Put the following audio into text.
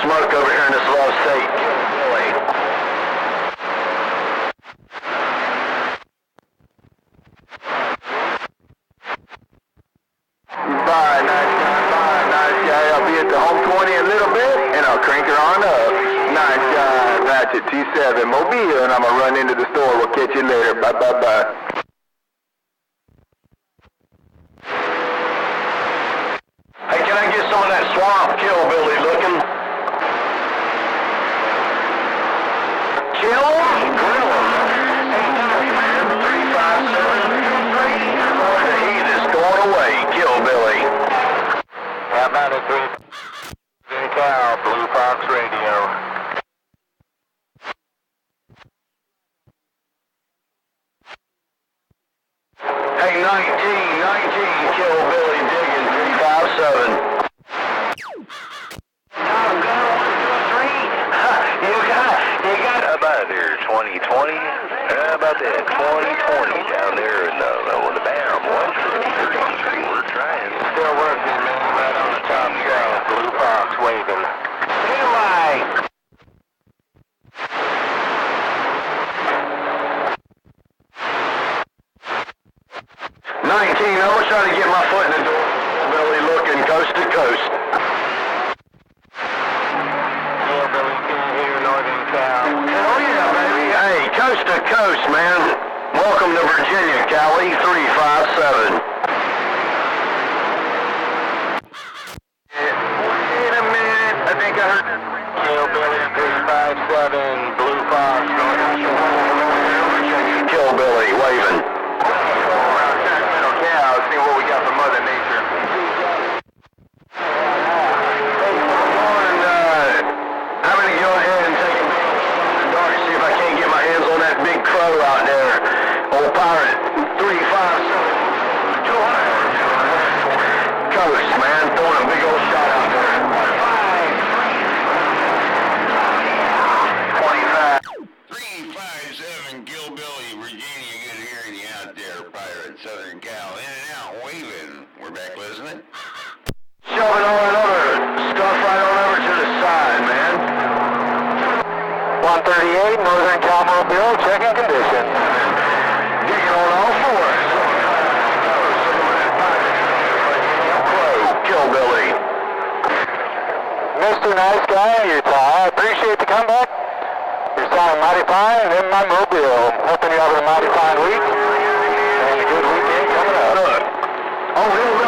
smoke over here in this lost state. KillBilly. Bye, nice guy. I'll be at the home 20 in a little bit, and I'll crank her on up. Nice guy, Ratchet T7 Mobile, and I'm gonna run into the store. We'll catch you later. Bye. Hey, can I get some of that swamp KillBilly looking? Kill 'em, grill 'em. 357 the heat is going away, KillBilly. How about it, 3 Cow, BlueFox Radio. Hey, 19, KillBilly digging 357. You got how about there 2020? How about that 2020 down there in the bam 133? We're trying. Still working, man. Right on the top shelf. BlueFox waving. Anyway. 19, I was trying to get my foot in the door. Billy looking coast to coast. KillBilly, can you hear Northern Cal? Hell yeah, baby. Hey, coast to coast, man. Welcome to Virginia, Cali, 357. Wait a minute. I think I heard KillBilly, 357, BlueFox, Virginia. KillBilly, waving. See what we got from Mother Nature. I'm going to go ahead and take a dark, see if I can't get my hands on that big crow out there. Old Pirate 357. 200. Coast, man. Throwing a big old shot out there. 25. 357 KillBilly, Virginia. Good hearing you out there, Pirate Southern Cal. In and out, waving. We're back listening. Shoving all that other stuff right on over to the side, man. 138, Northern Cal Mobile, checking condition. Digging on all fours. KillBilly. Mr. Nice Guy in Utah, I appreciate the comeback. You're sounding mighty fine, and in my mobile. Hoping you have a mighty fine week. And a good weekend coming up. Oh, really?